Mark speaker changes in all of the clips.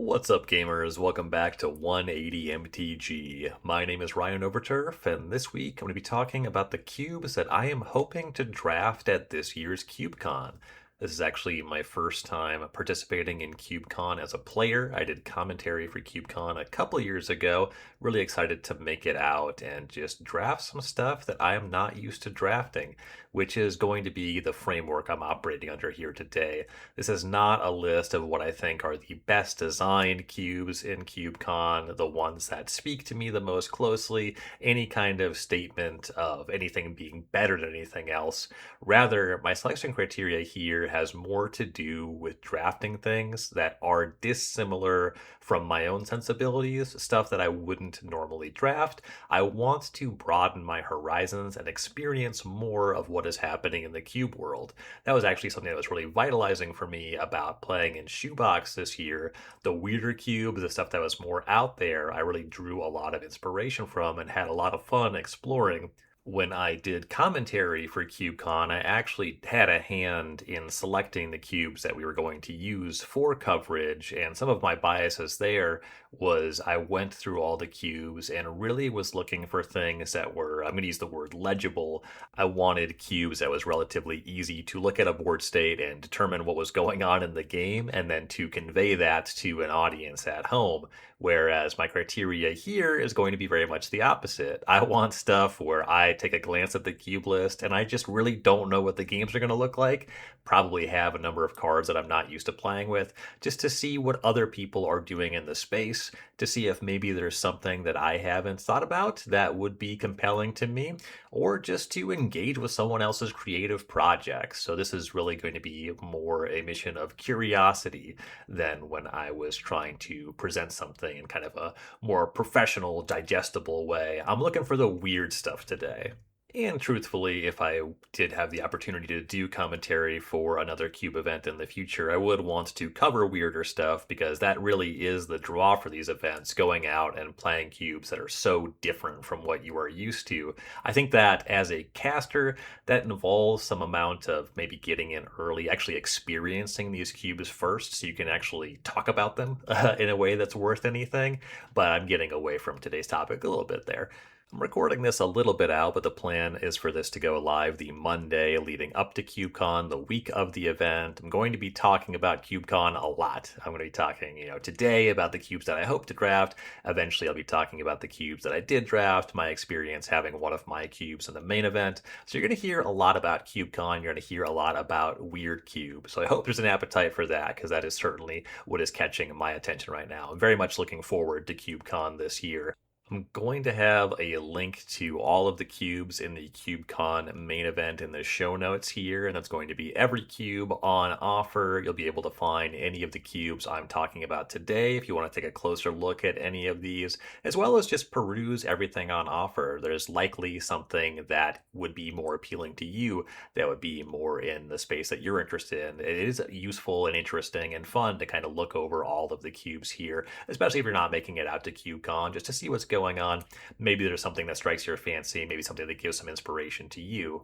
Speaker 1: What's up, gamers? Welcome back to 180 MTG. My name is Ryan Overturf, and this week I'm going to be talking about the cubes that I am hoping to draft at this year's CubeCon. This is actually my first time participating in CubeCon as a player. I did commentary for CubeCon a couple years ago. Really excited to make it out and just draft some stuff that I am not used to drafting, which is going to be the framework I'm operating under here today. This is not a list of what I think are the best designed cubes in CubeCon, the ones that speak to me the most closely, any kind of statement of anything being better than anything else. Rather, my selection criteria here has more to do with drafting things that are dissimilar from my own sensibilities, stuff that I wouldn't normally draft. I want to broaden my horizons and experience more of what is happening in the cube world. That was actually something that was really vitalizing for me about playing in Shoebox this year. The weirder cubes, the stuff that was more out there, I really drew a lot of inspiration from and had a lot of fun exploring. When I did commentary for CubeCon, I actually had a hand in selecting the cubes that we were going to use for coverage, and some of my biases there was I went through all the cubes and really was looking for things that were, I'm going to use the word legible. I wanted cubes that was relatively easy to look at a board state and determine what was going on in the game, and then to convey that to an audience at home. Whereas my criteria here is going to be very much the opposite. I want stuff where I take a glance at the cube list and I just really don't know what the games are going to look like. Probably have a number of cards that I'm not used to playing with, just to see what other people are doing in the space, to see if maybe there's something that I haven't thought about that would be compelling to me, or just to engage with someone else's creative projects. So this is really going to be more a mission of curiosity than when I was trying to present something in kind of a more professional, digestible way. I'm looking for the weird stuff today. And truthfully, if I did have the opportunity to do commentary for another Cube event in the future, I would want to cover weirder stuff because that really is the draw for these events, going out and playing cubes that are so different from what you are used to. I think that as a caster, that involves some amount of maybe getting in early, actually experiencing these cubes first so you can actually talk about them in a way that's worth anything. But I'm getting away from today's topic a little bit there. I'm recording this a little bit out, but the plan is for this to go live the Monday leading up to CubeCon, the week of the event. I'm going to be talking about CubeCon a lot. I'm going to be talking, today about the cubes that I hope to draft. Eventually, I'll be talking about the cubes that I did draft, my experience having one of my cubes in the main event. So you're going to hear a lot about CubeCon. You're going to hear a lot about weird cubes. So I hope there's an appetite for that, because that is certainly what is catching my attention right now. I'm very much looking forward to CubeCon this year. I'm going to have a link to all of the cubes in the CubeCon main event in the show notes here, and that's going to be every cube on offer. You'll be able to find any of the cubes I'm talking about today if you want to take a closer look at any of these, as well as just peruse everything on offer. There's likely something that would be more appealing to you that would be more in the space that you're interested in. It is useful and interesting and fun to kind of look over all of the cubes here, especially if you're not making it out to CubeCon, just to see what's going on. Maybe there's something that strikes your fancy, maybe something that gives some inspiration to you.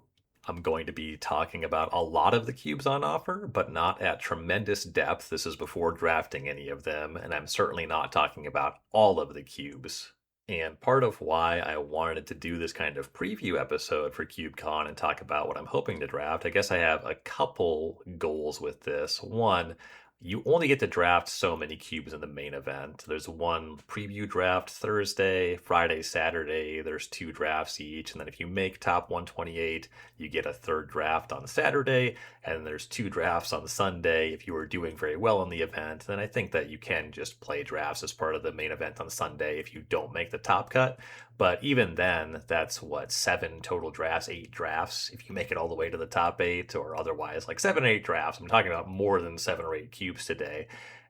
Speaker 1: I'm going to be talking about a lot of the cubes on offer, but not at tremendous depth. This is before drafting any of them, and I'm certainly not talking about all of the cubes. And part of why I wanted to do this kind of preview episode for CubeCon and talk about what I'm hoping to draft, I guess I have a couple goals with this. One, you only get to draft so many cubes in the main event. There's one preview draft Thursday, Friday, Saturday. There's two drafts each. And then if you make top 128, you get a third draft on Saturday. And there's two drafts on Sunday. If you are doing very well in the event, then I think that you can just play drafts as part of the main event on Sunday if you don't make the top cut. But even then, that's what, 7 total drafts, 8 drafts, if you make it all the way to the top 8, or otherwise, like 7 or 8 drafts. I'm talking about more than 7 or 8 cubes today.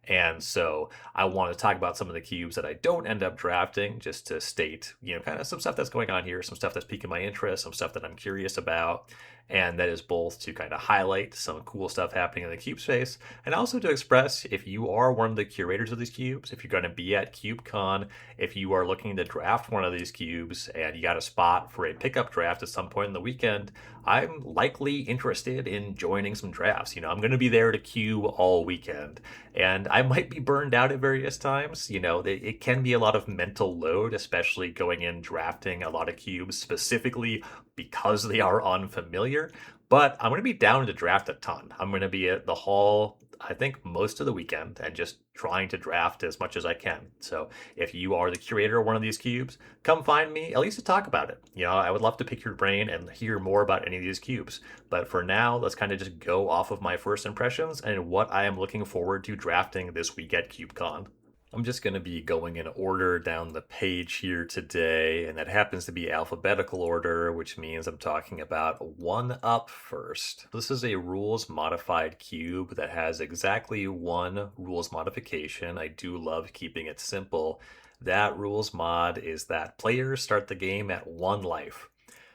Speaker 1: And so I want to talk about some of the cubes that I don't end up drafting, just to state, kind of some stuff that's going on here, some stuff that's piquing my interest, some stuff that I'm curious about. And that is both to kind of highlight some cool stuff happening in the cube space, and also to express if you are one of the curators of these cubes, if you're going to be at CubeCon, if you are looking to draft one of these cubes and you got a spot for a pickup draft at some point in the weekend, I'm likely interested in joining some drafts. I'm going to be there to cube all weekend. And I might be burned out at various times. It can be a lot of mental load, especially going in drafting a lot of cubes specifically because they are unfamiliar. But I'm going to be down to draft a ton. I'm going to be at the hall, I think, most of the weekend and just trying to draft as much as I can. So if you are the curator of one of these cubes, come find me, at least to talk about it. I would love to pick your brain and hear more about any of these cubes. But for now, let's kind of just go off of my first impressions and what I am looking forward to drafting this week at CubeCon. I'm just going to be going in order down the page here today, and that happens to be alphabetical order, which means I'm talking about one up first. This is a rules modified cube that has exactly one rules modification. I do love keeping it simple. That rules mod is that players start the game at 1 life.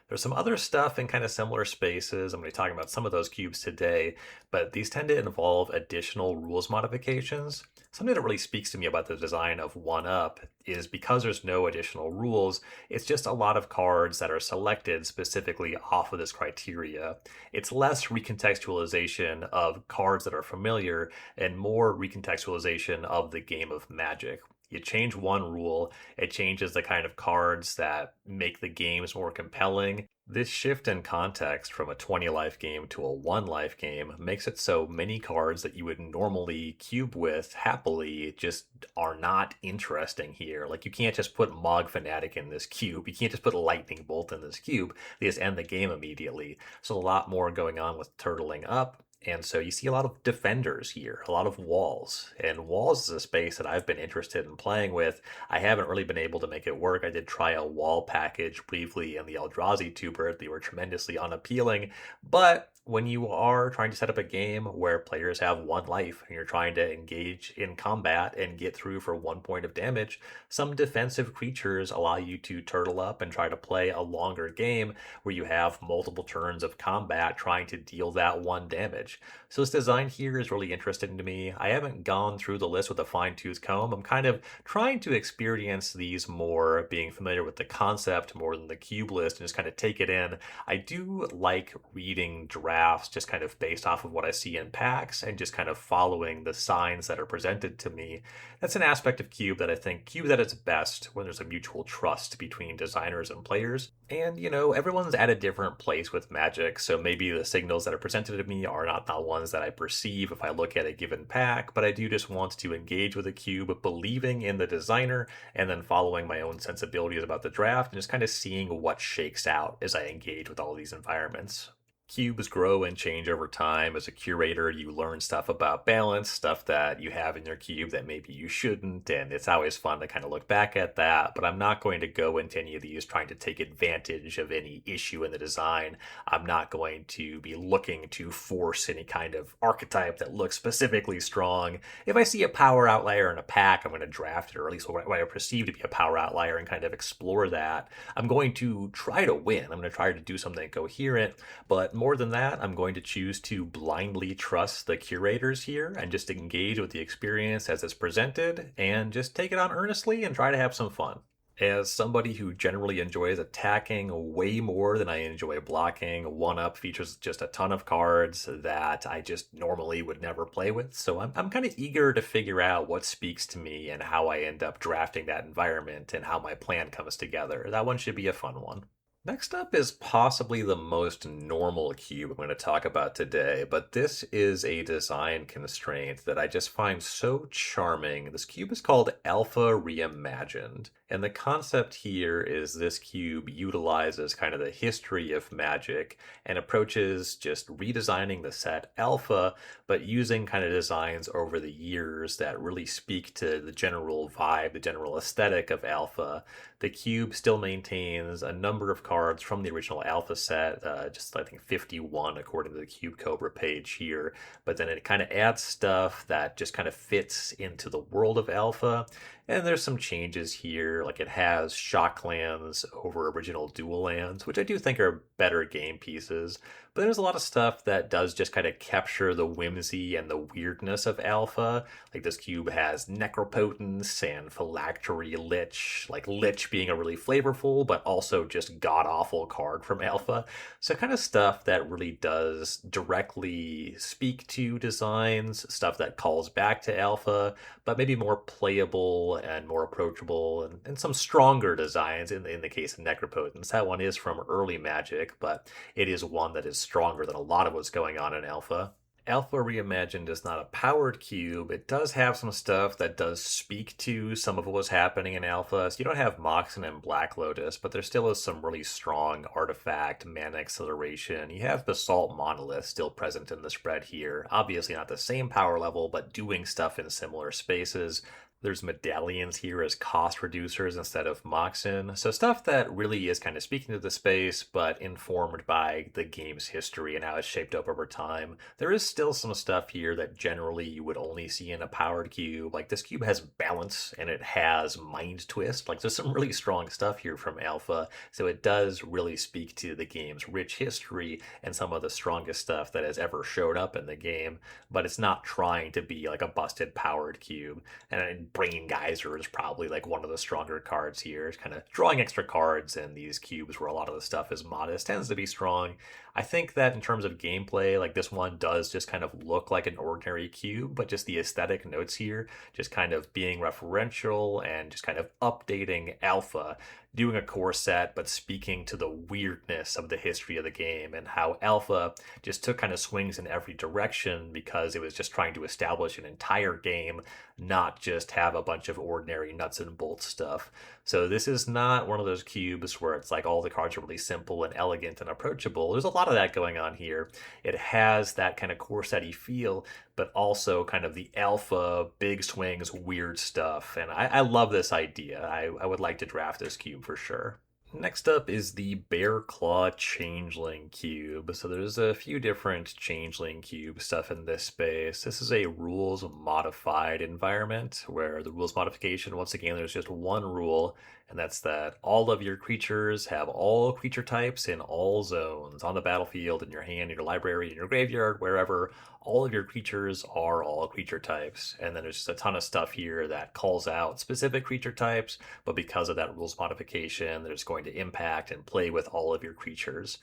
Speaker 1: There's some other stuff in kind of similar spaces. I'm going to be talking about some of those cubes today, but these tend to involve additional rules modifications. Something that really speaks to me about the design of 1-Up is because there's no additional rules, it's just a lot of cards that are selected specifically off of this criteria. It's less recontextualization of cards that are familiar and more recontextualization of the game of Magic. You change one rule, it changes the kind of cards that make the games more compelling. This shift in context from a 20 life game to a 1 life game makes it so many cards that you would normally cube with happily just are not interesting here. Like, you can't just put Mog Fanatic in this cube, you can't just put Lightning Bolt in this cube, they just end the game immediately. So a lot more going on with turtling up. And so you see a lot of defenders here, a lot of walls. And walls is a space that I've been interested in playing with. I haven't really been able to make it work. I did try a wall package briefly in the Eldrazi tuber. They were tremendously unappealing. But when you are trying to set up a game where players have 1 life and you're trying to engage in combat and get through for 1 point of damage, some defensive creatures allow you to turtle up and try to play a longer game where you have multiple turns of combat trying to deal that 1 damage. So this design here is really interesting to me. I haven't gone through the list with a fine-tooth comb. I'm kind of trying to experience these more, being familiar with the concept more than the cube list, and just kind of take it in. I do like reading drafts just kind of based off of what I see in packs and just kind of following the signs that are presented to me. That's an aspect of cube that I think cube at its best when there's a mutual trust between designers and players. And, everyone's at a different place with Magic, so maybe the signals that are presented to me are not the ones that I perceive if I look at a given pack, but I do just want to engage with a cube, believing in the designer, and then following my own sensibilities about the draft, and just kind of seeing what shakes out as I engage with all these environments. Cubes grow and change over time. As a curator, you learn stuff about balance, stuff that you have in your cube that maybe you shouldn't, and it's always fun to kind of look back at that. But I'm not going to go into any of these trying to take advantage of any issue in the design. I'm not going to be looking to force any kind of archetype that looks specifically strong. If I see a power outlier in a pack, I'm going to draft it, or at least what I perceive to be a power outlier, and kind of explore that. I'm going to try to win. I'm going to try to do something coherent, but more than that, I'm going to choose to blindly trust the curators here and just engage with the experience as it's presented and just take it on earnestly and try to have some fun. As somebody who generally enjoys attacking way more than I enjoy blocking, 1-Up features just a ton of cards that I just normally would never play with. So I'm kind of eager to figure out what speaks to me and how I end up drafting that environment and how my plan comes together. That one should be a fun one. Next up is possibly the most normal cube I'm going to talk about today, but this is a design constraint that I just find so charming. This cube is called Alpha Reimagined, and the concept here is this cube utilizes kind of the history of Magic and approaches just redesigning the set Alpha, but using kind of designs over the years that really speak to the general vibe, the general aesthetic of Alpha. The cube still maintains a number of cards from the original Alpha set, just I think 51 according to the Cube Cobra page here, but then it kind of adds stuff that just kind of fits into the world of Alpha. And there's some changes here, like it has shock lands over original dual lands, which I do think are better game pieces. But there's a lot of stuff that does just kind of capture the whimsy and the weirdness of Alpha. Like this cube has Necropotence and Phylactery Lich, like Lich being a really flavorful but also just god awful card from Alpha. So kind of stuff that really does directly speak to designs, stuff that calls back to Alpha, but maybe more playable and more approachable, and some stronger designs in the case of Necropotence. That one is from early Magic, but it is one that is stronger than a lot of what's going on in Alpha. Alpha Reimagined is not a powered cube. It does have some stuff that does speak to some of what was happening in Alpha. So you don't have Moxen and Black Lotus, but there still is some really strong artifact, mana acceleration. You have Basalt Monolith still present in the spread here. Obviously not the same power level, but doing stuff in similar spaces. There's medallions here as cost reducers instead of Moxen. So stuff that really is kind of speaking to the space, but informed by the game's history and how it's shaped up over time. There is still some stuff here that generally you would only see in a powered cube. Like this cube has balance and it has mind twist. Like there's some really strong stuff here from Alpha. So it does really speak to the game's rich history and some of the strongest stuff that has ever showed up in the game. But it's not trying to be like a busted powered cube. And Brain Geyser is probably like one of the stronger cards here. It's kind of drawing extra cards in these cubes where a lot of the stuff is modest tends to be strong. I think that in terms of gameplay, like this one does just kind of look like an ordinary cube, but just the aesthetic notes here, just kind of being referential and just kind of updating Alpha, doing a core set, but speaking to the weirdness of the history of the game and how Alpha just took kind of swings in every direction because it was just trying to establish an entire game, not just have a bunch of ordinary nuts and bolts stuff. So this is not one of those cubes where it's like all the cards are really simple and elegant and approachable. There's a lot of that going on here. It has that kind of core setty feel, but also kind of the alpha, big swings, weird stuff. And I love this idea. I would like to draft this cube for sure. Next up is the Bear Claw Changeling Cube. So there's a few different Changeling Cube stuff in this space. This is a rules modified environment where the rules modification, once again, there's just one rule, and that's that all of your creatures have all creature types in all zones on the battlefield, in your hand, in your library, in your graveyard, wherever. All of your creatures are all creature types. And then there's just a ton of stuff here that calls out specific creature types, but because of that rules modification, there's going to impact and play with all of your creatures.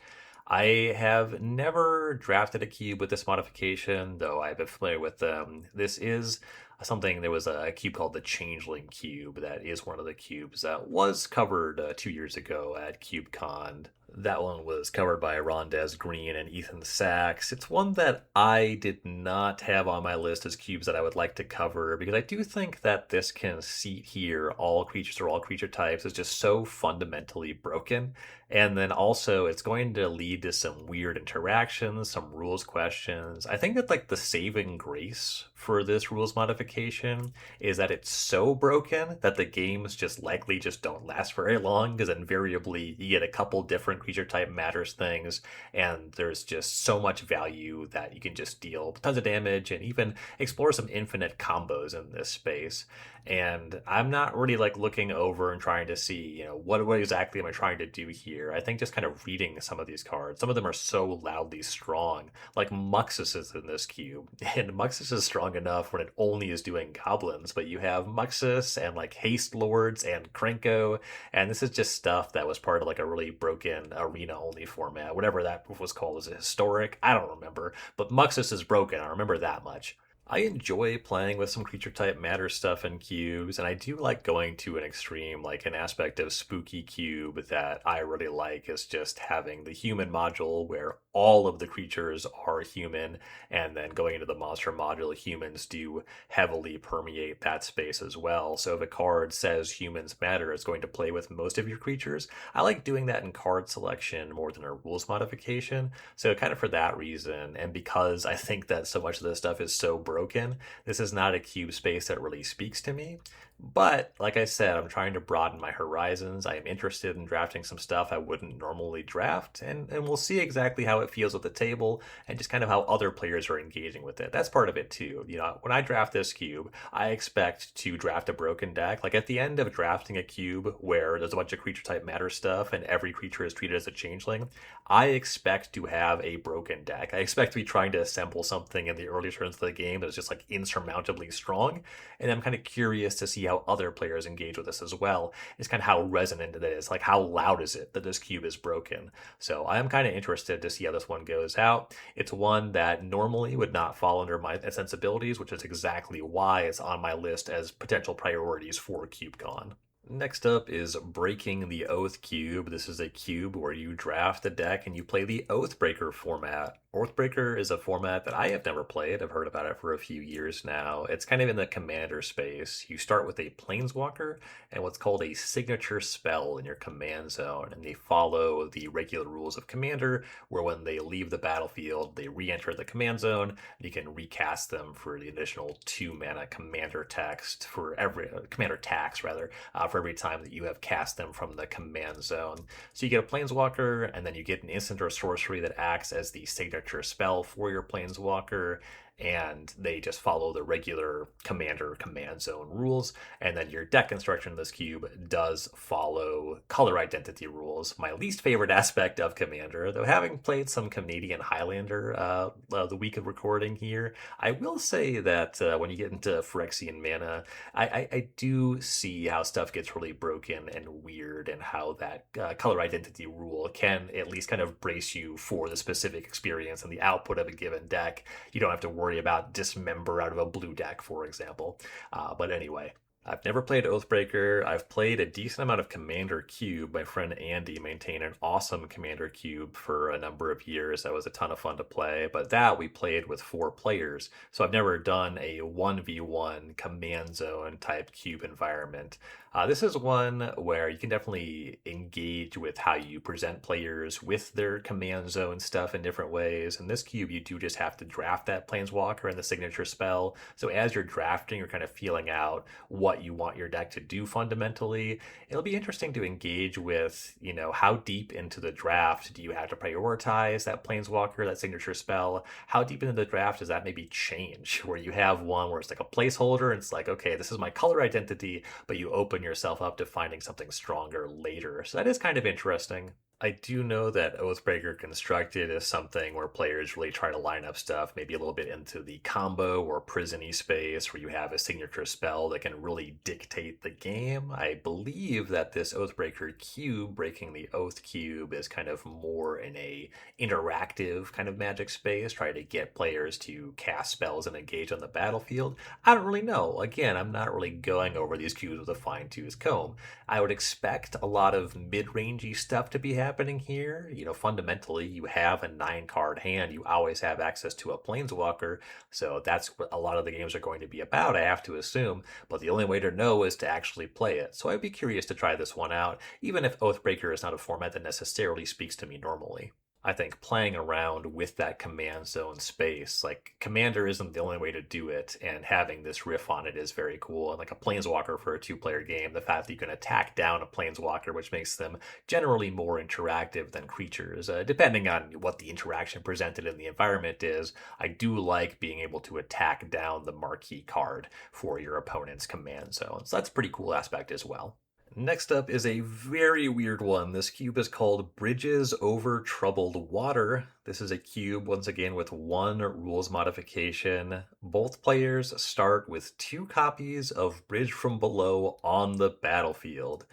Speaker 1: I have never drafted a cube with this modification, though I've been familiar with them. This is something, there was a cube called the Changeling Cube that is one of the cubes that was covered 2 years ago at CubeCon. That one was covered by Rondez Green and Ethan Sachs. It's one that I did not have on my list as cubes that I would like to cover because I do think that this conceit here, all creatures or all creature types, is just so fundamentally broken. And then also it's going to lead to some weird interactions, some rules questions. I think that like the saving grace for this rules modification is that it's so broken that the games just likely just don't last very long because invariably you get a couple different creature type matters things and there's just so much value that you can just deal tons of damage and even explore some infinite combos in this space. And I'm not really like looking over and trying to see, what exactly am I trying to do here? I think just kind of reading some of these cards, some of them are so loudly strong. Like Muxus is in this cube, and Muxus is strong enough when it only is doing goblins, but you have Muxus and like Haste Lords and Krenko, and this is just stuff that was part of like a really broken arena only format, whatever that was called. Was it historic? I don't remember, but Muxus is broken. I remember that much. I enjoy playing with some creature type matter stuff in cubes, and I do like going to an extreme, like an aspect of Spooky Cube that I really like is just having the human module where all of the creatures are human, and then going into the monster module, humans do heavily permeate that space as well. So if a card says humans matter, it's going to play with most of your creatures. I like doing that in card selection more than a rules modification. So kind of for that reason, and because I think that so much of this stuff is so broken, this is not a cube space that really speaks to me. But like I said, I'm trying to broaden my horizons. I am interested in drafting some stuff I wouldn't normally draft, and we'll see exactly how it feels at the table and just kind of how other players are engaging with it. That's part of it too. When I draft this cube, I expect to draft a broken deck. Like at the end of drafting a cube where there's a bunch of creature type matter stuff and every creature is treated as a changeling, I expect to have a broken deck. I expect to be trying to assemble something in the early turns of the game that is just like insurmountably strong, and I'm kind of curious to see how other players engage with this as well. It's kind of how resonant it is, like how loud is it that this cube is broken. So I am kind of interested to see how this one goes out. It's one that normally would not fall under my sensibilities, which is exactly why it's on my list as potential priorities for CubeCon. Next up is Breaking the Oath Cube. This is a cube where you draft a deck and you play the Oathbreaker format. Oathbreaker is a format that I have never played. I've heard about it for a few years now. It's kind of in the commander space. You start with a planeswalker and what's called a signature spell in your command zone, and they follow the regular rules of commander, where when they leave the battlefield, they re-enter the command zone, and you can recast them for the additional 2 mana commander text for every commander tax rather for every time that you have cast them from the command zone. So you get a planeswalker, and then you get an instant or sorcery that acts as the signature spell for your planeswalker, and they just follow the regular commander command zone rules. And then your deck construction of this cube does follow color identity rules, my least favorite aspect of commander. Though having played some Canadian Highlander the week of recording here, I will say that when you get into Phyrexian mana, I do see how stuff gets really broken and weird, and how that color identity rule can at least kind of brace you for the specific experience and the output of a given deck. You don't have to worry about dismember out of a blue deck, for example. But anyway, I've never played Oathbreaker. I've played a decent amount of Commander Cube. My friend Andy maintained an awesome Commander Cube for a number of years. That was a ton of fun to play, but that we played with 4 players. So I've never done a 1v1 command zone type cube environment. This is one where you can definitely engage with how you present players with their command zone stuff in different ways. In this cube, you do just have to draft that planeswalker and the signature spell. So as you're drafting, you're kind of feeling out what you want your deck to do fundamentally. It'll be interesting to engage with, how deep into the draft do you have to prioritize that planeswalker, that signature spell? How deep into the draft does that maybe change? Where you have one where it's like a placeholder, and it's like, okay, this is my color identity, but you open yourself up to finding something stronger later. So that is kind of interesting. I do know that Oathbreaker Constructed is something where players really try to line up stuff maybe a little bit into the combo or prison-y space, where you have a signature spell that can really dictate the game. I believe that this Oathbreaker cube, Breaking the Oath cube, is kind of more in a interactive kind of Magic space, trying to get players to cast spells and engage on the battlefield. I don't really know. Again, I'm not really going over these cubes with a fine-tooth comb. I would expect a lot of mid-rangey stuff to be happening here. Fundamentally, you have a 9-card hand. You always have access to a planeswalker, so that's what a lot of the games are going to be about, I have to assume. But the only way to know is to actually play it. So I'd be curious to try this one out, even if Oathbreaker is not a format that necessarily speaks to me normally. I think playing around with that command zone space, like Commander isn't the only way to do it, and having this riff on it is very cool. And like a Planeswalker for a 2-player game, the fact that you can attack down a Planeswalker, which makes them generally more interactive than creatures, depending on what the interaction presented in the environment is. I do like being able to attack down the marquee card for your opponent's command zone. So that's a pretty cool aspect as well. Next up is a very weird one. This cube is called Bridges Over Troubled Water. This is a cube, once again, with 1 rules modification. Both players start with 2 copies of Bridge from Below on the battlefield.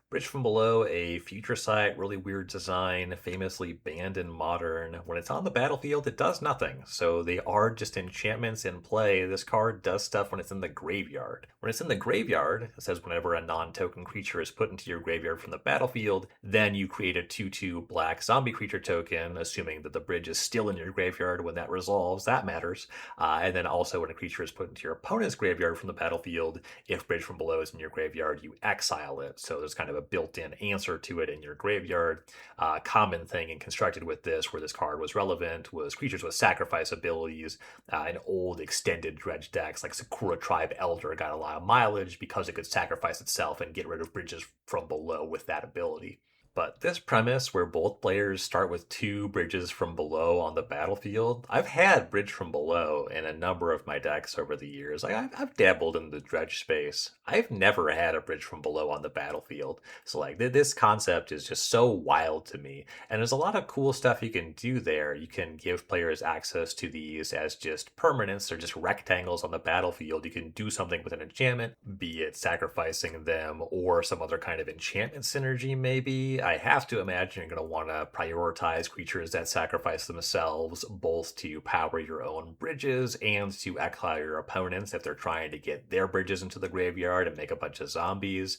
Speaker 1: Bridge from Below, a future sight, really weird design, famously banned in Modern. When it's on the battlefield, it does nothing. So they are just enchantments in play. This card does stuff when it's in the graveyard. When it's in the graveyard, it says whenever a non-token creature is put into your graveyard from the battlefield, then you create a 2/2 black zombie creature token, assuming that the bridge is still in your graveyard when that resolves. That matters. And then also when a creature is put into your opponent's graveyard from the battlefield, if Bridge from Below is in your graveyard, you exile it. So there's kind of a built-in answer to it in your graveyard. Common thing and constructed with this, where this card was relevant, was creatures with sacrifice abilities. In old extended dredge decks like Sakura Tribe Elder got a lot of mileage because it could sacrifice itself and get rid of bridges from below with that ability. But this premise, where both players start with two bridges from below on the battlefield, I've had bridge from below in a number of my decks over the years. I've dabbled in the dredge space. I've never had a bridge from below on the battlefield. So this concept is just so wild to me. And there's a lot of cool stuff you can do there. You can give players access to these as just permanents or just rectangles on the battlefield. You can do something with an enchantment, be it sacrificing them or some other kind of enchantment synergy maybe. I have to imagine you're going to want to prioritize creatures that sacrifice themselves, both to power your own bridges and to exile your opponents if they're trying to get their bridges into the graveyard and make a bunch of zombies.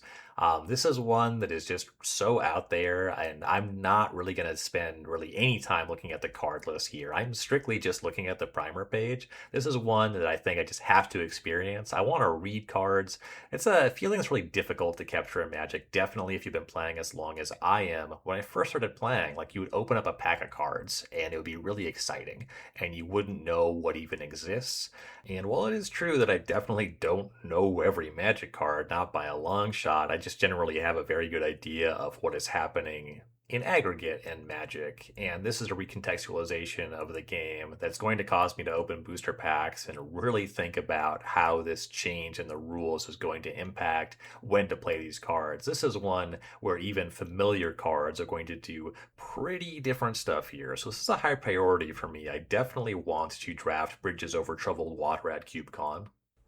Speaker 1: This is one that is just so out there, and I'm not really going to spend really any time looking at the card list here. I'm strictly just looking at the primer page. This is one that I think I just have to experience. I want to read cards. It's a feeling that's really difficult to capture in Magic, definitely if you've been playing as long as I am. When I first started playing, like you would open up a pack of cards, and it would be really exciting, and you wouldn't know what even exists. And while it is true that I definitely don't know every Magic card, not by a long shot, I just generally have a very good idea of what is happening in aggregate in Magic. And this is a recontextualization of the game that's going to cause me to open booster packs and really think about how this change in the rules is going to impact when to play these cards. This is one where even familiar cards are going to do pretty different stuff here. So this is a high priority for me. I definitely want to draft Bridges Over Troubled Water at CubeCon.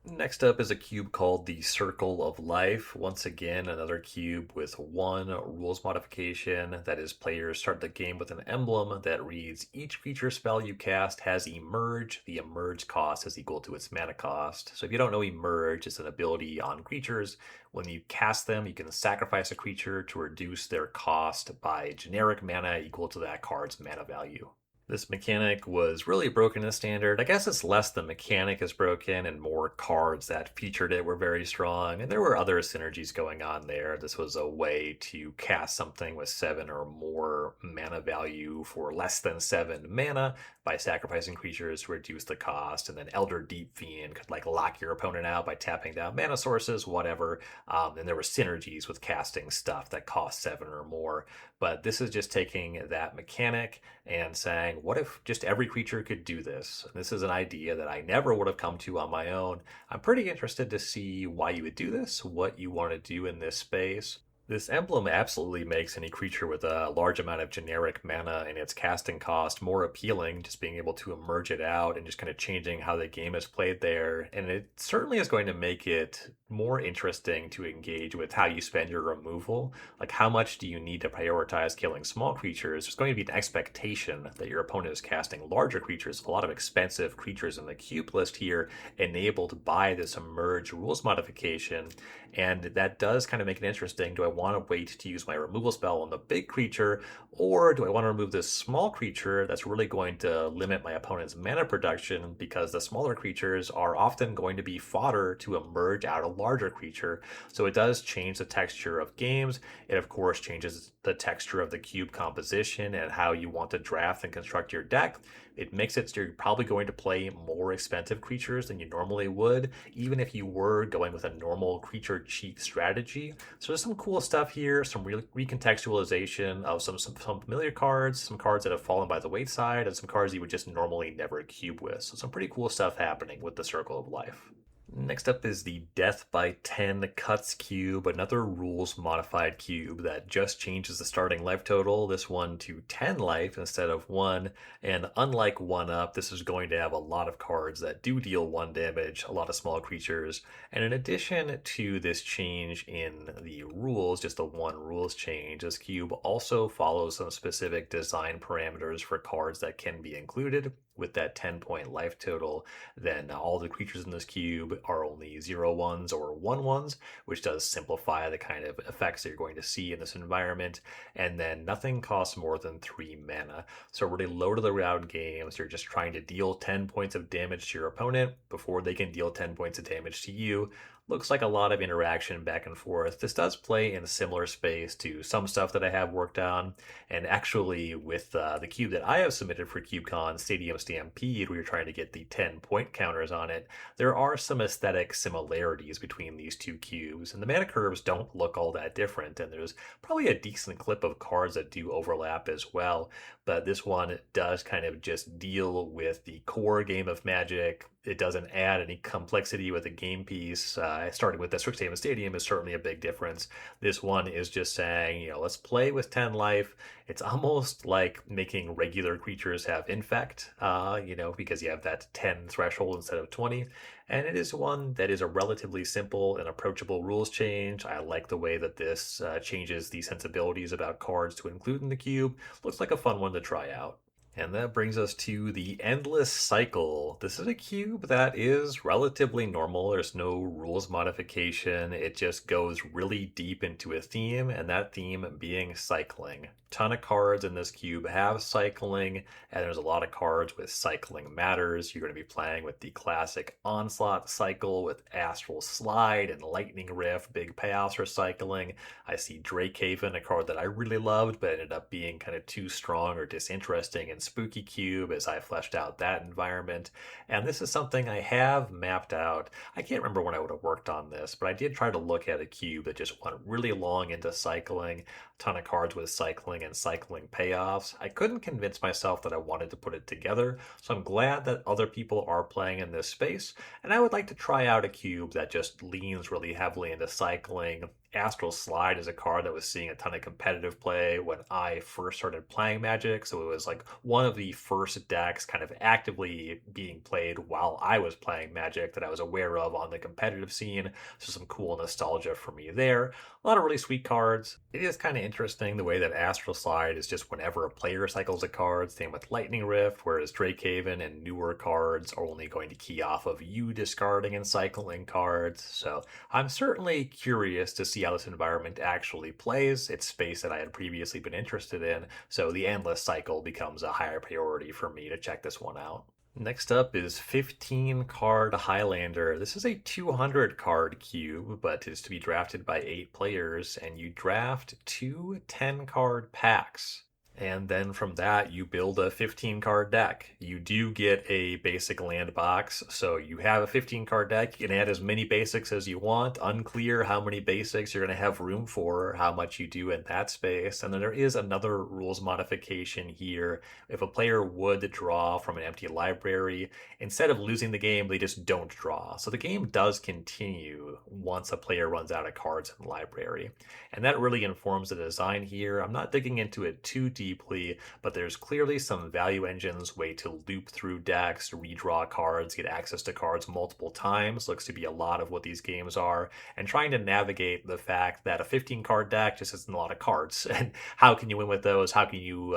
Speaker 1: Next up is a cube called the Circle of Life. Once again, another cube with one rules modification. That is, players start the game with an emblem that reads, each creature spell you cast has Emerge. The Emerge cost is equal to its mana cost. So if you don't know, Emerge is an ability on creatures. When you cast them, you can sacrifice a creature to reduce their cost by generic mana equal to that card's mana value. This mechanic was really broken in Standard. I guess it's less the mechanic is broken and more cards that featured it were very strong. And there were other synergies going on there. This was a way to cast something with 7 or more mana value for less than 7 mana by sacrificing creatures to reduce the cost. And then Elder Deep Fiend could lock your opponent out by tapping down mana sources, whatever. And there were synergies with casting stuff that cost 7 or more. But this is just taking that mechanic and saying, what if just every creature could do this? This is an idea that I never would have come to on my own. I'm pretty interested to see why you would do this, what you want to do in this space. This emblem absolutely makes any creature with a large amount of generic mana and its casting cost more appealing, just being able to emerge it out and just kind of changing how the game is played there. And it certainly is going to make it more interesting to engage with how you spend your removal. Like, how much do you need to prioritize killing small creatures? There's going to be an expectation that your opponent is casting larger creatures, a lot of expensive creatures in the cube list here, enabled by this Emerge rules modification. And that does kind of make it interesting. Do I want to wait to use my removal spell on the big creature, or do I want to remove this small creature that's really going to limit my opponent's mana production, because the smaller creatures are often going to be fodder to emerge out a larger creature. So it does change the texture of games. It of course changes the texture of the cube composition and how you want to draft and construct your deck. It makes it so you're probably going to play more expensive creatures than you normally would, even if you were going with a normal creature cheat strategy. So there's some cool stuff here, some recontextualization of some familiar cards, some cards that have fallen by the wayside, and some cards you would just normally never cube with. So some pretty cool stuff happening with the Circle of Life. Next up is the Death by 10 Cuts cube, another rules modified cube that just changes the starting life total, this one to 10 life instead of 1. And unlike 1-Up, this is going to have a lot of cards that do deal 1 damage, a lot of small creatures. And in addition to this change in the rules, just the one rules change, this cube also follows some specific design parameters for cards that can be included. With that 10-point life total, then all the creatures in this cube are only 0/1s or 1/1s, which does simplify the kind of effects that you're going to see in this environment. And then nothing costs more than 3 mana. So really low to the ground games, you're just trying to deal 10 points of damage to your opponent before they can deal 10 points of damage to you. Looks like a lot of interaction back and forth. This does play in a similar space to some stuff that I have worked on. And actually, with the cube that I have submitted for KubeCon, Stadium Stampede, we were trying to get the 10-point counters on it. There are some aesthetic similarities between these two cubes, and the mana curves don't look all that different. And there's probably a decent clip of cards that do overlap as well. But this one does kind of just deal with the core game of Magic. It doesn't add any complexity with the game piece. Starting with the Strixhaven Stadium is certainly a big difference. This one is just saying, let's play with 10 life. It's almost like making regular creatures have infect, because you have that 10 threshold instead of 20. And it is one that is a relatively simple and approachable rules change. I like the way that this changes the sensibilities about cards to include in the cube. Looks like a fun one to try out. And that brings us to the Endless Cycle. This is a cube that is relatively normal. There's no rules modification. It just goes really deep into a theme, and that theme being cycling. Ton of cards in this cube have cycling, and there's a lot of cards with cycling matters. You're going to be playing with the classic Onslaught cycle with Astral Slide and Lightning Rift. Big payoffs for cycling. I see Drakehaven, a card that I really loved, but ended up being kind of too strong or disinteresting in Spooky Cube as I fleshed out that environment. And this is something I have mapped out. I can't remember when I would have worked on this, but I did try to look at a cube that just went really long into cycling. Ton of cards with cycling and cycling payoffs. I couldn't convince myself that I wanted to put it together, so I'm glad that other people are playing in this space, and I would like to try out a cube that just leans really heavily into cycling. Astral Slide is a card that was seeing a ton of competitive play when I first started playing Magic, so it was like one of the first decks kind of actively being played while I was playing Magic that I was aware of on the competitive scene, so some cool nostalgia for me there. A lot of really sweet cards. It is kind of interesting the way that Astral Slide is just whenever a player cycles a card, same with Lightning Rift, whereas Drakehaven and newer cards are only going to key off of you discarding and cycling cards. So I'm certainly curious to see how this environment actually plays. It's space that I had previously been interested in, so the Endless Cycle becomes a higher priority for me to check this one out. Next up is 15 card Highlander. This is a 200 card cube, but is to be drafted by 8 players, and you draft 2 10 card packs. And then from that, you build a 15 card deck. You do get a basic land box, so you have a 15 card deck. You can add as many basics as you want. Unclear how many basics you're going to have room for, how much you do in that space. And then there is another rules modification here. If a player would draw from an empty library, instead of losing the game, they just don't draw. So the game does continue once a player runs out of cards in the library. And that really informs the design here. I'm not digging into it too deeply, but there's clearly some value engines, way to loop through decks, redraw cards, get access to cards multiple times. Looks to be a lot of what these games are, and trying to navigate the fact that a 15 card deck just isn't a lot of cards. And how can you win with those? How can you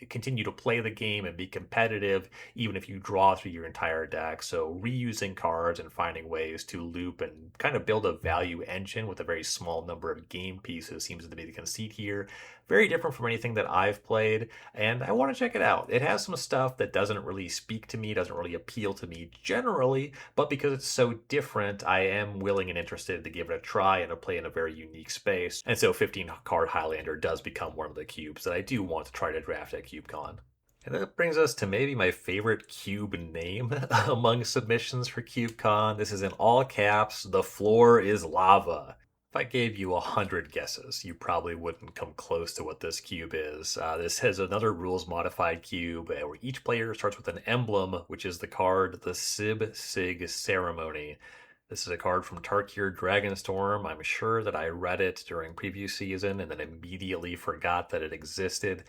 Speaker 1: continue to play the game and be competitive even if you draw through your entire deck? So reusing cards and finding ways to loop and kind of build a value engine with a very small number of game pieces seems to be the conceit here. Very different from anything that I've played, and I want to check it out. It has some stuff that doesn't really speak to me, doesn't really appeal to me generally, but because it's so different, I am willing and interested to give it a try and to play in a very unique space. And so 15 card Highlander does become one of the cubes that I do want to try to draft at KubeCon. And that brings us to maybe my favorite cube name among submissions for KubeCon. This is in all caps, "The floor is lava." If I gave you 100 guesses, you probably wouldn't come close to what this cube is. This has another rules modified cube where each player starts with an emblem, which is the card, the Sib Sig Ceremony. This is a card from Tarkir Dragonstorm. I'm sure that I read it during preview season and then immediately forgot that it existed.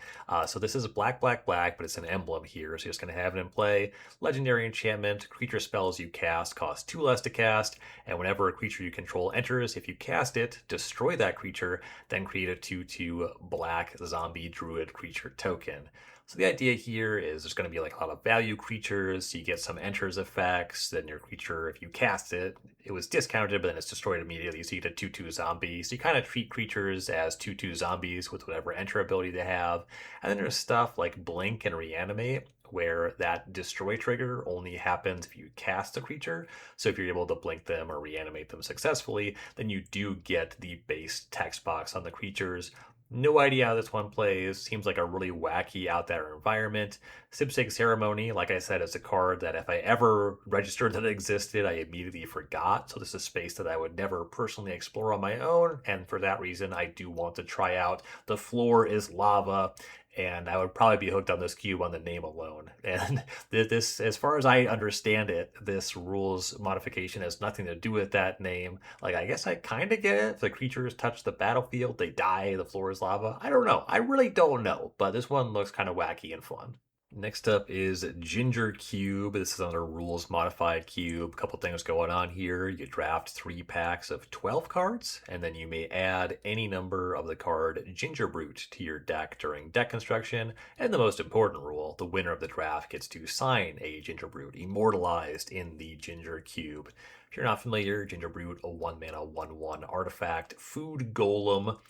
Speaker 1: So this is black, black, black, but it's an emblem here, so you're just going to have it in play. Legendary enchantment, creature spells you cast cost 2 less to cast, and whenever a creature you control enters, if you cast it, destroy that creature, then create a 2/2 black zombie druid creature token. So the idea here is there's going to be like a lot of value creatures. So you get some enters effects. Then your creature, if you cast it, it was discounted, but then it's destroyed immediately. So you get a 2/2 zombie. So you kind of treat creatures as 2/2 zombies with whatever enter ability they have. And then there's stuff like blink and reanimate, where that destroy trigger only happens if you cast a creature. So if you're able to blink them or reanimate them successfully, then you do get the base text box on the creatures. No idea how this one plays. Seems like a really wacky out there environment. Sipsig Ceremony, like I said, is a card that if I ever registered that it existed, I immediately forgot. So this is a space that I would never personally explore on my own. And for that reason, I do want to try out The Floor is Lava. And I would probably be hooked on this cube on the name alone. And this, as far as I understand it, this rules modification has nothing to do with that name. Like, I guess I kind of get it. If the creatures touch the battlefield, they die, the floor is lava. I don't know. I really don't know. But this one looks kind of wacky and fun. Next up is Ginger Cube. This is another rules modified cube. A couple things going on here. You draft 3 packs of 12 cards, and then you may add any number of the card Ginger Brute to your deck during deck construction. And the most important rule, the winner of the draft gets to sign a Ginger Brute immortalized in the Ginger Cube. If you're not familiar, Ginger Brute, a 1 mana 1/1 artifact, food golem.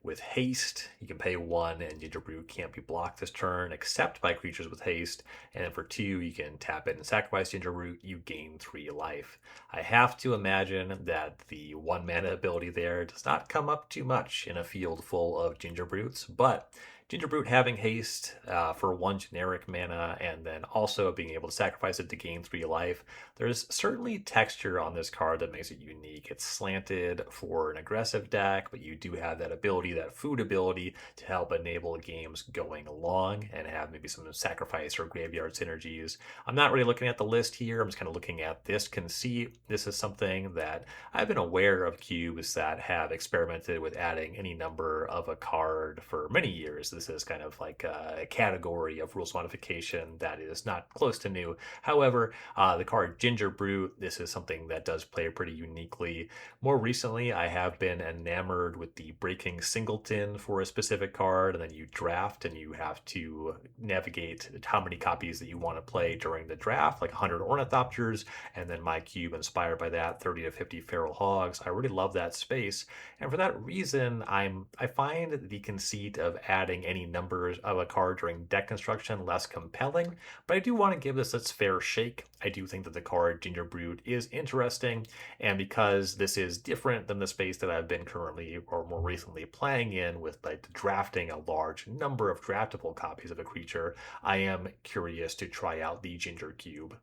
Speaker 1: With haste, you can pay 1 and Ginger Brew can't be blocked this turn except by creatures with haste. And then for 2, you can tap it and sacrifice Ginger Root, you gain 3 life. I have to imagine that the 1 mana ability there does not come up too much in a field full of Ginger Brutes, but Ginger Brute having haste for 1 generic mana and then also being able to sacrifice it to gain 3 life. There's certainly texture on this card that makes it unique. It's slanted for an aggressive deck, but you do have that ability, that food ability, to help enable games going along and have maybe some sacrifice or graveyard synergies. I'm not really looking at the list here. I'm just kind of looking at this conceit. This is something that I've been aware of cubes that have experimented with adding any number of a card for many years. This is kind of like a category of rules modification that is not close to new. However, the card Ginger Brew, this is something that does play pretty uniquely. More recently, I have been enamored with the breaking singleton for a specific card, and then you draft and you have to navigate how many copies that you want to play during the draft, like 100 Ornithopters, and then my cube inspired by that, 30 to 50 Feral Hogs. I really love that space, and for that reason, I find the conceit of adding any numbers of a card during deck construction less compelling, but I do want to give this its fair shake. I do think that the card Ginger Brood is interesting, and because this is different than the space that I've been currently or more recently playing in with like drafting a large number of draftable copies of a creature, I am curious to try out the Ginger Cube.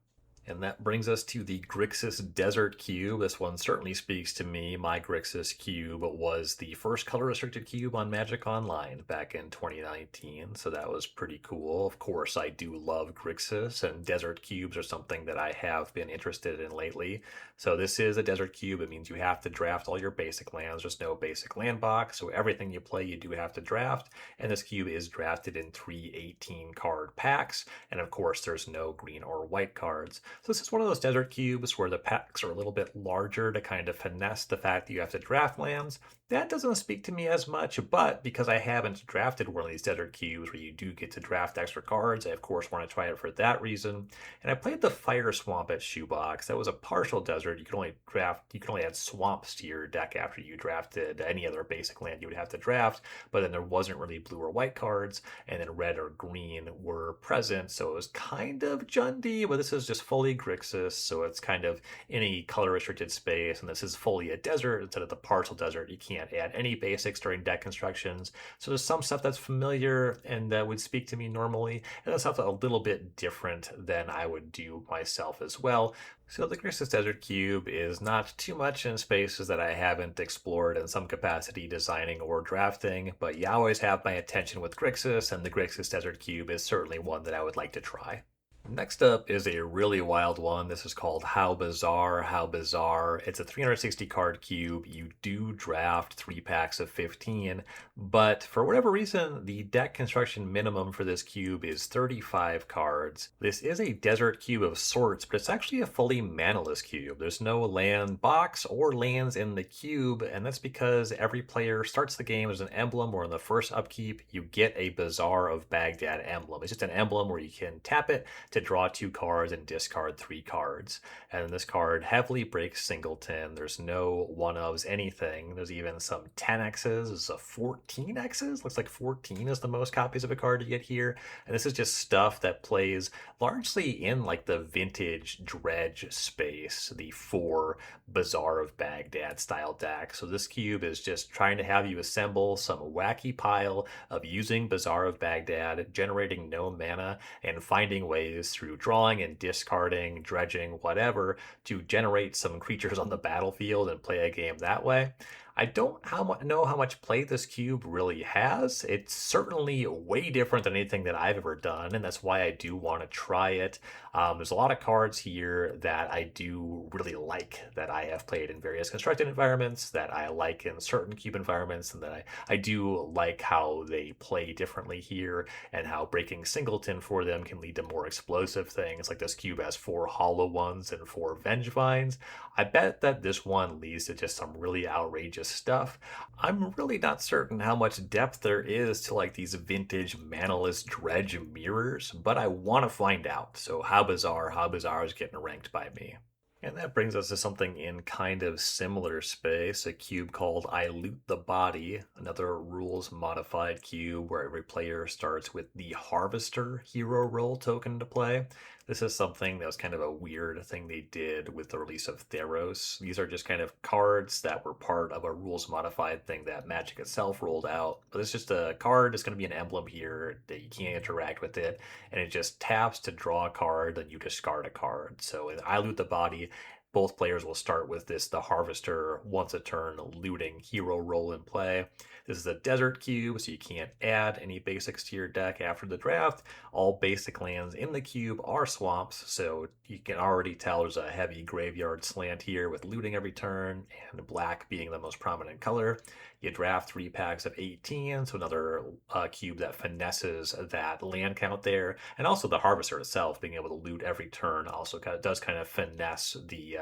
Speaker 1: And that brings us to the Grixis Desert Cube. This one certainly speaks to me. My Grixis Cube was the first color restricted cube on Magic Online back in 2019, so that was pretty cool. Of course, I do love Grixis, and Desert Cubes are something that I have been interested in lately. So this is a Desert Cube. It means you have to draft all your basic lands. There's no basic land box, so everything you play you do have to draft. And this cube is drafted in 3 18-card packs, and of course there's no green or white cards. So this is one of those desert cubes where the packs are a little bit larger to kind of finesse the fact that you have to draft lands. That doesn't speak to me as much, but because I haven't drafted one of these desert cubes where you do get to draft extra cards, I of course want to try it for that reason. And I played the Fire Swamp at Shoebox. That was a partial desert. You can only add swamps to your deck after you drafted any other basic land you would have to draft, but then there wasn't really blue or white cards, and then red or green were present, so it was kind of Jundy, but this is just fully Grixis, so it's kind of in a color restricted space, and this is fully a desert instead of the partial desert. You can't add any basics during deck constructions, so there's some stuff that's familiar and that would speak to me normally, and there's stuff that's a little bit different than I would do myself as well. So the Grixis Desert Cube is not too much in spaces that I haven't explored in some capacity designing or drafting, but you always have my attention with Grixis, and the Grixis Desert Cube is certainly one that I would like to try. Next up is a really wild one. This is called How Bizarre, How Bizarre. It's a 360 card cube. You do draft 3 packs of 15, but for whatever reason, the deck construction minimum for this cube is 35 cards. This is a desert cube of sorts, but it's actually a fully manaless cube. There's no land box or lands in the cube, and that's because every player starts the game as an emblem, or in the first upkeep, you get a Bazaar of Baghdad emblem. It's just an emblem where you can tap it to draw 2 cards and discard 3 cards. And this card heavily breaks singleton. There's no one-ofs anything. There's even some 10x's. There's a 14x's. Looks like 14 is the most copies of a card you get here. And this is just stuff that plays largely in like the vintage dredge space, the 4 Bazaar of Baghdad style deck. So this cube is just trying to have you assemble some wacky pile of using Bazaar of Baghdad, generating no mana, and finding ways through drawing and discarding, dredging, whatever, to generate some creatures on the battlefield and play a game that way. I don't know how much play this cube really has. It's certainly way different than anything that I've ever done, and that's why I do want to try it. There's a lot of cards here that I do really like, that I have played in various constructed environments, that I like in certain cube environments, and that I do like how they play differently here, and how breaking singleton for them can lead to more explosive things. Like this cube has 4 hollow ones and 4 Vengevines. I bet that this one leads to just some really outrageous stuff. I'm really not certain how much depth there is to like these vintage manaless dredge mirrors, but I want to find out. So how bizarre is getting ranked by me. And that brings us to something in kind of similar space, a cube called I Loot the Body, another rules modified cube where every player starts with the Harvester hero role token to play. This is something that was kind of a weird thing they did with the release of Theros. These are just kind of cards that were part of a rules modified thing that Magic itself rolled out. But it's just a card, it's going to be an emblem here that you can't interact with it, and it just taps to draw a card, and you discard a card. So in I Loot the Body, both players will start with the Harvester once a turn looting hero role in play. This is a desert cube, so you can't add any basics to your deck after the draft. All basic lands in the cube are swamps, so you can already tell there's a heavy graveyard slant here with looting every turn, and black being the most prominent color. You draft 3 packs of 18, so another cube that finesses that land count there. And also the Harvester itself, being able to loot every turn, also does kind of finesse the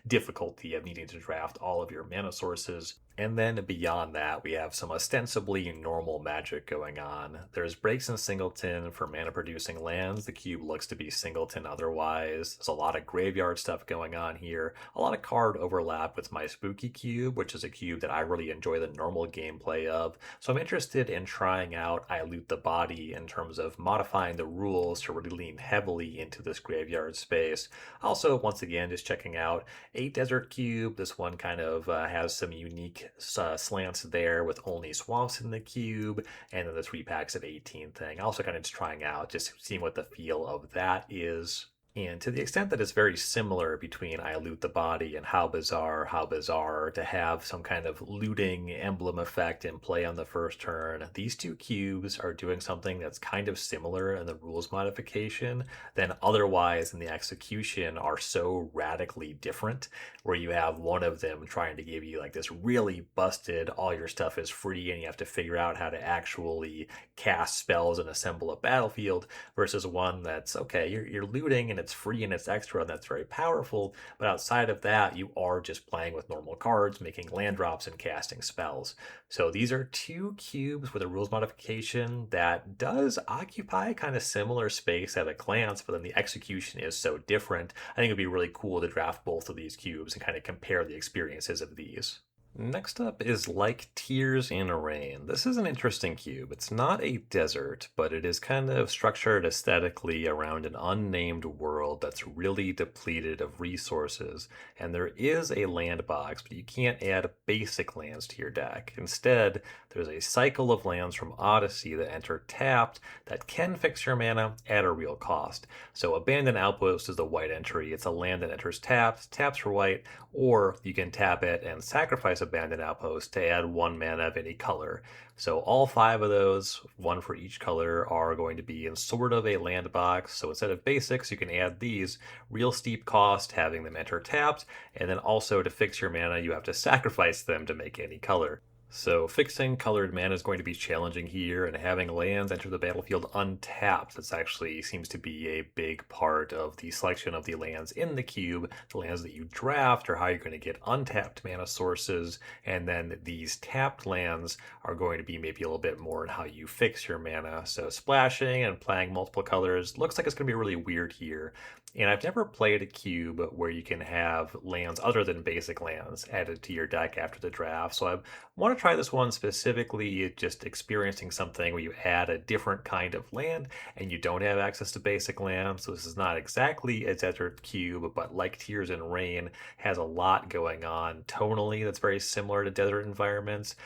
Speaker 1: difficulty of needing to draft all of your mana sources. And then beyond that, we have some ostensibly normal magic going on. There's breaks in singleton for mana producing lands. The cube looks to be singleton otherwise. There's a lot of graveyard stuff going on here. A lot of card overlap with my spooky cube, which is a cube that I really enjoy the normal gameplay of. So I'm interested in trying out I Loot the Body in terms of modifying the rules to really lean heavily into this graveyard space. Also, once again, just checking out a desert cube. This one kind of has some unique slants there with only swamps in the cube, and then the 3 packs of 18 thing. Also kind of just trying out, just seeing what the feel of that is. And to the extent that it's very similar between I Loot the Body and How Bizarre to have some kind of looting emblem effect in play on the first turn, these 2 cubes are doing something that's kind of similar in the rules modification, then otherwise in the execution are so radically different, where you have one of them trying to give you like this really busted, all your stuff is free and you have to figure out how to actually cast spells and assemble a battlefield, versus one that's okay, you're looting and it's free and it's extra and that's very powerful, but outside of that you are just playing with normal cards, making land drops and casting spells. So these are 2 cubes with a rules modification that does occupy kind of similar space at a glance, but then the execution is so different. I think it'd be really cool to draft both of these cubes and kind of compare the experiences of these. Next up is Like Tears in Rain. This is an interesting cube. It's not a desert, but it is kind of structured aesthetically around an unnamed world that's really depleted of resources. And there is a land box, but you can't add basic lands to your deck. Instead, there's a cycle of lands from Odyssey that enter tapped that can fix your mana at a real cost. So Abandoned Outpost is the white entry. It's a land that enters tapped, taps for white, or you can tap it and sacrifice a Abandoned Outpost to add 1 mana of any color. So all 5 of those, one for each color, are going to be in sort of a land box. So instead of basics, you can add these. Real steep cost, having them enter tapped, and then also to fix your mana, you have to sacrifice them to make any color. So fixing colored mana is going to be challenging here, and having lands enter the battlefield untapped, this actually seems to be a big part of the selection of the lands in the cube. The lands that you draft are how you're going to get untapped mana sources, and then these tapped lands are going to be maybe a little bit more in how you fix your mana. So splashing and playing multiple colors looks like it's going to be really weird here. And I've never played a cube where you can have lands other than basic lands added to your deck after the draft. So I want to try this one specifically, just experiencing something where you add a different kind of land and you don't have access to basic land. So this is not exactly a desert cube, but like Tears in Rain, has a lot going on tonally that's very similar to desert environments.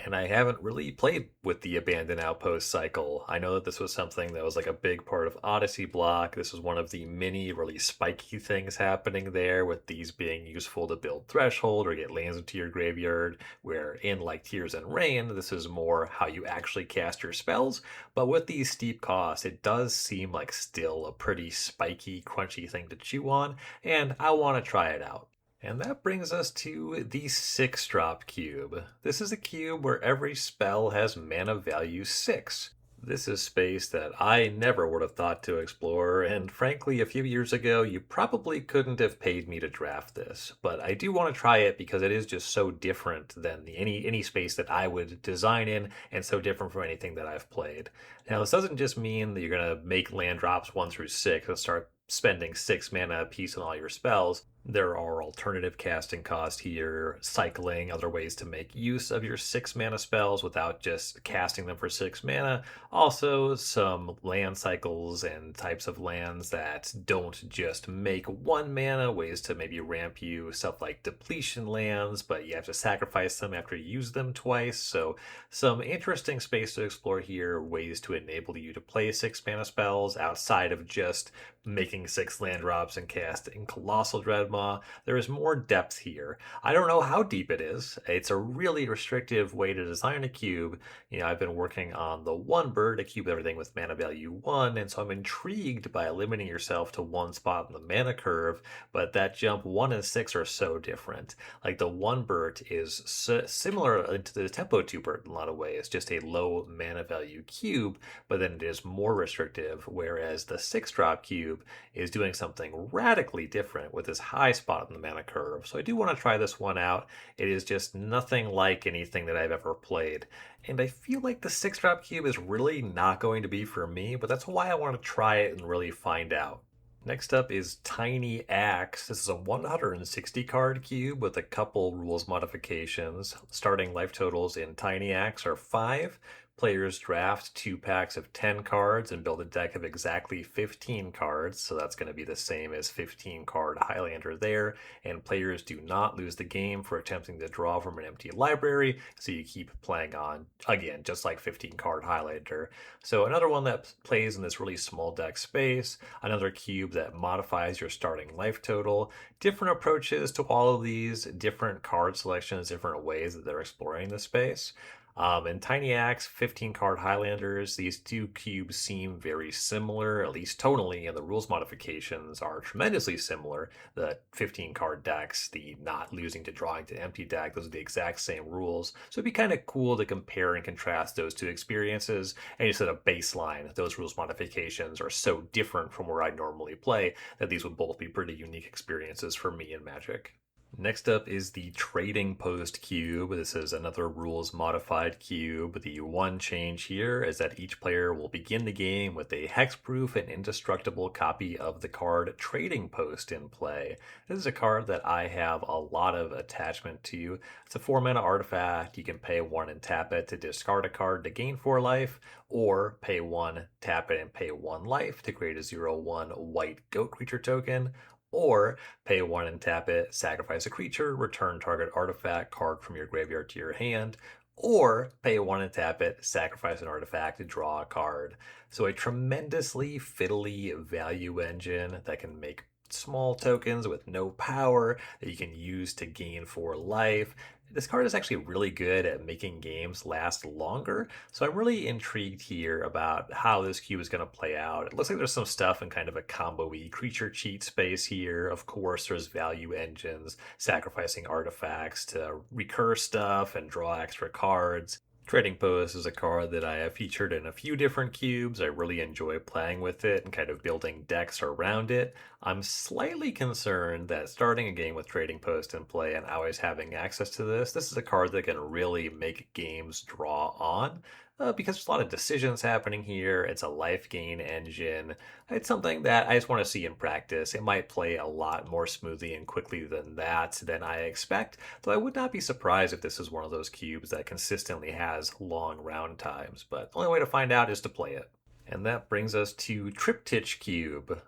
Speaker 1: And I haven't really played with the Abandoned Outpost cycle. I know that this was something that was like a big part of Odyssey block. This was one of the many really spiky things happening there, with these being useful to build Threshold or get lands into your graveyard, where in like Tears and Rain, this is more how you actually cast your spells. But with these steep costs, it does seem like still a pretty spiky, crunchy thing to chew on, and I want to try it out. And that brings us to the 6-drop cube. This is a cube where every spell has mana value 6. This is space that I never would have thought to explore, and frankly, a few years ago, you probably couldn't have paid me to draft this. But I do want to try it because it is just so different than any space that I would design in, and so different from anything that I've played. Now, this doesn't just mean that you're going to make land drops 1 through 6 and start spending 6 mana a piece on all your spells. There are alternative casting costs here, cycling, other ways to make use of your 6 mana spells without just casting them for 6 mana. Also, some land cycles and types of lands that don't just make 1 mana, ways to maybe ramp you, stuff like depletion lands, but you have to sacrifice them after you use them twice. So, some interesting space to explore here, ways to enable you to play 6 mana spells outside of just making 6 land drops and casting Colossal Dreadmaw. There is more depth here. I don't know how deep it is. It's a really restrictive way to design a cube. I've been working on the one bird, a cube everything with mana value 1, and so I'm intrigued by limiting yourself to one spot on the mana curve, but that jump 1 and 6 are so different. Like the one bird is similar to the tempo 2 bird in a lot of ways, just a low mana value cube, but then it is more restrictive, whereas the 6-drop cube is doing something radically different with this high spot on the mana curve. So I do want to try this one out. It is just nothing like anything that I've ever played. And I feel like the 6-drop cube is really not going to be for me, but that's why I want to try it and really find out. Next up is Tiny Axe. This is a 160 card cube with a couple rules modifications. Starting life totals in Tiny Axe are 5. Players draft 2 packs of 10 cards and build a deck of exactly 15 cards, so that's going to be the same as 15 card Highlander there, and players do not lose the game for attempting to draw from an empty library, so you keep playing on, again, just like 15 card Highlander. So another one that plays in this really small deck space, another cube that modifies your starting life total, different approaches to all of these, different card selections, different ways that they're exploring the space. And Tiny Axe, 15 card Highlanders, these 2 cubes seem very similar, at least tonally, and the rules modifications are tremendously similar. The 15 card decks, the not losing to drawing to empty deck, those are the exact same rules. So it'd be kind of cool to compare and contrast those 2 experiences, and just at a baseline, those rules modifications are so different from where I normally play that these would both be pretty unique experiences for me in Magic. Next up is the Trading Post cube. This is another rules modified cube. The one change here is that each player will begin the game with a hexproof and indestructible copy of the card Trading Post in play. This is a card that I have a lot of attachment to. It's a 4 mana artifact. You can pay 1 and tap it to discard a card to gain 4 life, or pay 1, tap it, and pay 1 life to create a 0/1 white goat creature token, or pay 1 and tap it, sacrifice a creature, return target artifact card from your graveyard to your hand, or pay 1 and tap it, sacrifice an artifact to draw a card. So a tremendously fiddly value engine that can make small tokens with no power that you can use to gain 4 life. This card is actually really good at making games last longer, so I'm really intrigued here about how this cube is going to play out. It looks like there's some stuff in kind of a combo-y creature cheat space here. Of course, there's value engines, sacrificing artifacts to recur stuff and draw extra cards. Trading Post is a card that I have featured in a few different cubes. I really enjoy playing with it and kind of building decks around it. I'm slightly concerned that starting a game with Trading Post in play and always having access to this is a card that can really make games draw on. Because there's a lot of decisions happening here. It's a life gain engine. It's something that I just want to see in practice. It might play a lot more smoothly and quickly than I expect, though I would not be surprised if this is one of those cubes that consistently has long round times. But the only way to find out is to play it. And that brings us to Triptych Cube.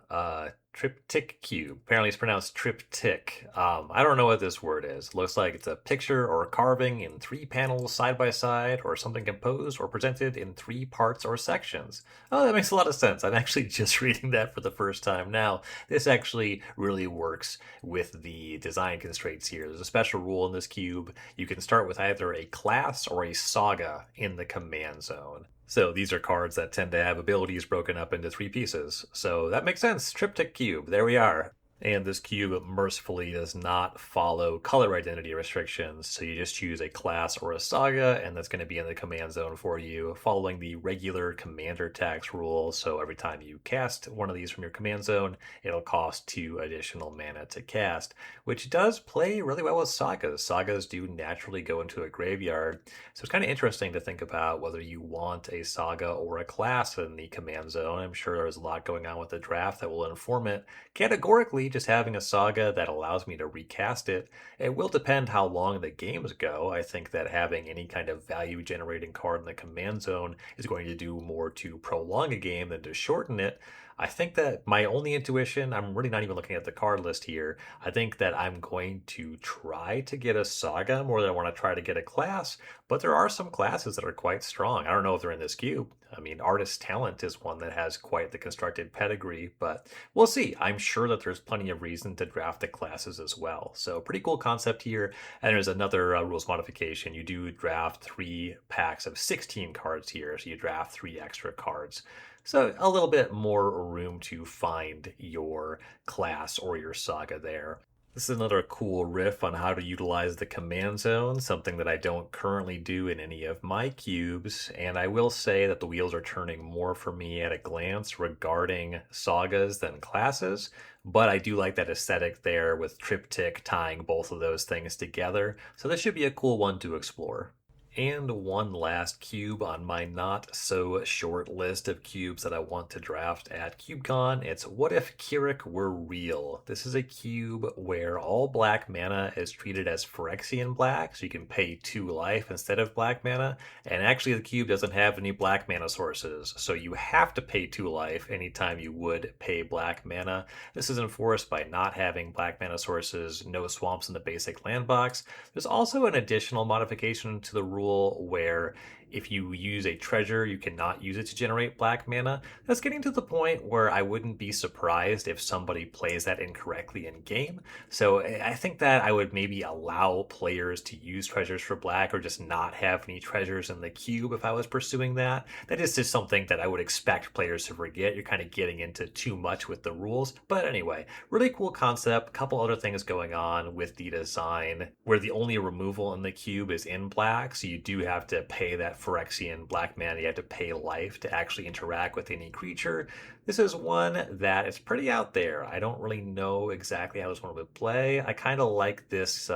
Speaker 1: Triptych Cube. Apparently it's pronounced triptych. I don't know what this word is. Looks like it's a picture or a carving in three panels side by side, or something composed or presented in three parts or sections. Oh, that makes a lot of sense. I'm actually just reading that for the first time now. This actually really works with the design constraints here. There's a special rule in this cube. You can start with either a class or a saga in the command zone. So these are cards that tend to have abilities broken up into three pieces. So that makes sense. Triptych Cube. There we are. And this cube mercifully does not follow color identity restrictions, so you just choose a class or a saga, and that's going to be in the command zone for you, following the regular commander tax rule. So every time you cast one of these from your command zone, it'll cost 2 additional mana to cast, which does play really well with sagas. Sagas do naturally go into a graveyard, so it's kind of interesting to think about whether you want a saga or a class in the command zone. I'm sure there's a lot going on with the draft that will inform it. Categorically, just having a saga that allows me to recast it, it will depend how long the games go. I think that having any kind of value generating card in the command zone is going to do more to prolong a game than to shorten it. I think that my only intuition, I'm really not even looking at the card list here. I think that I'm going to try to get a saga more than I want to try to get a class, but there are some classes that are quite strong. I don't know if they're in this cube. I mean, Artist Talent is one that has quite the constructed pedigree, but we'll see. I'm sure that there's plenty of reason to draft the classes as well. So pretty cool concept here. And there's another rules modification. You do draft 3 packs of 16 cards here, so you draft 3 extra cards. So a little bit more room to find your class or your saga there. This is another cool riff on how to utilize the command zone, something that I don't currently do in any of my cubes, and I will say that the wheels are turning more for me at a glance regarding sagas than classes, but I do like that aesthetic there with Triptych tying both of those things together, so this should be a cool one to explore. And one last cube on my not so short list of cubes that I want to draft at CubeCon. It's What If Keurig Were Real? This is a cube where all black mana is treated as Phyrexian black, so you can pay 2 life instead of black mana. And actually the cube doesn't have any black mana sources, so you have to pay 2 life anytime you would pay black mana. This is enforced by not having black mana sources, no swamps in the basic land box. There's also an additional modification to the rule where if you use a treasure, you cannot use it to generate black mana. That's getting to the point where I wouldn't be surprised if somebody plays that incorrectly in game. So I think that I would maybe allow players to use treasures for black or just not have any treasures in the cube if I was pursuing that. That is just something that I would expect players to forget. You're kind of getting into too much with the rules. But anyway, really cool concept. Couple other things going on with the design where the only removal in the cube is in black. So you do have to pay that Phyrexian black mana. You have to pay life to actually interact with any creature. This is one that is pretty out there. I don't really know exactly how this one would play. I kind of like this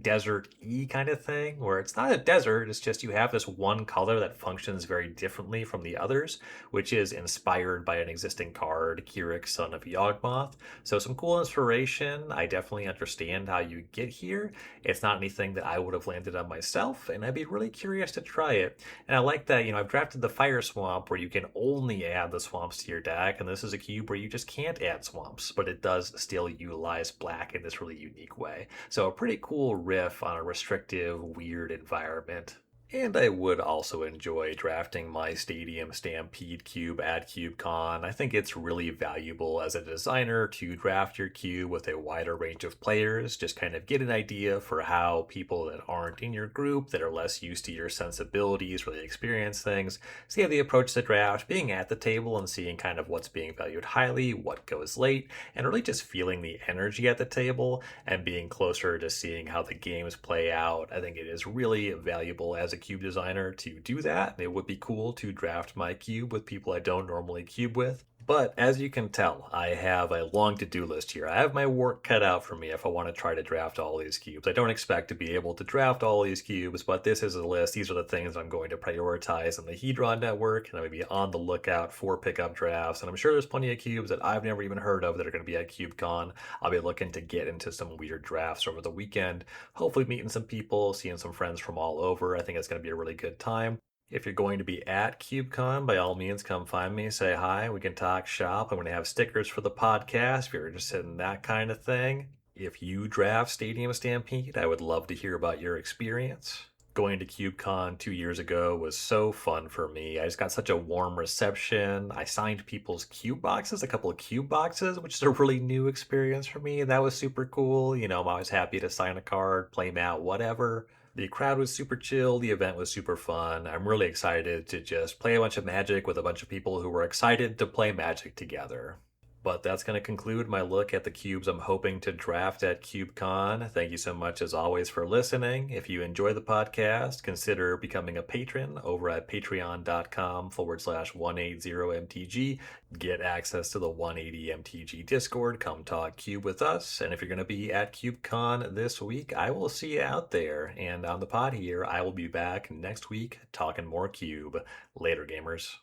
Speaker 1: desert-y kind of thing, where it's not a desert, it's just you have this one color that functions very differently from the others, which is inspired by an existing card, Keurig, Son of Yawgmoth. So some cool inspiration. I definitely understand how you get here. It's not anything that I would have landed on myself, and I'd be really curious to try it. And I like that, I've drafted the Fire Swamp where you can only add the swamps to your deck, and this is a cube where you just can't add swamps, but it does still utilize black in this really unique way. So a pretty cool riff on a restrictive, weird environment. And I would also enjoy drafting my Stadium Stampede cube at CubeCon. I think it's really valuable as a designer to draft your cube with a wider range of players, just kind of get an idea for how people that aren't in your group, that are less used to your sensibilities, really experience things, see how they approach the draft, being at the table and seeing kind of what's being valued highly, what goes late, and really just feeling the energy at the table and being closer to seeing how the games play out. I think it is really valuable as a cube designer to do that. It would be cool to draft my cube with people I don't normally cube with. But as you can tell, I have a long to do list here. I have my work cut out for me if I want to try to draft all these cubes. I don't expect to be able to draft all these cubes, but this is a list. These are the things I'm going to prioritize in the Hedron network, and I'm going to be on the lookout for pickup drafts. And I'm sure there's plenty of cubes that I've never even heard of that are going to be at CubeCon. I'll be looking to get into some weird drafts over the weekend, hopefully meeting some people, seeing some friends from all over. I think it's going to be a really good time. If you're going to be at CubeCon, by all means, come find me, say hi. We can talk shop. I'm going to have stickers for the podcast if you're interested in that kind of thing. If you draft Stadium Stampede, I would love to hear about your experience. Going to CubeCon 2 years ago was so fun for me. I just got such a warm reception. I signed people's cube boxes, a couple of cube boxes, which is a really new experience for me. That was super cool. I'm always happy to sign a card, play mat, whatever. The crowd was super chill. The event was super fun. I'm really excited to just play a bunch of Magic with a bunch of people who were excited to play Magic together. But that's going to conclude my look at the cubes I'm hoping to draft at CubeCon. Thank you so much, as always, for listening. If you enjoy the podcast, consider becoming a patron over at patreon.com/180MTG. Get access to the 180MTG Discord. Come talk cube with us. And if you're going to be at CubeCon this week, I will see you out there. And on the pod here, I will be back next week talking more cube. Later, gamers.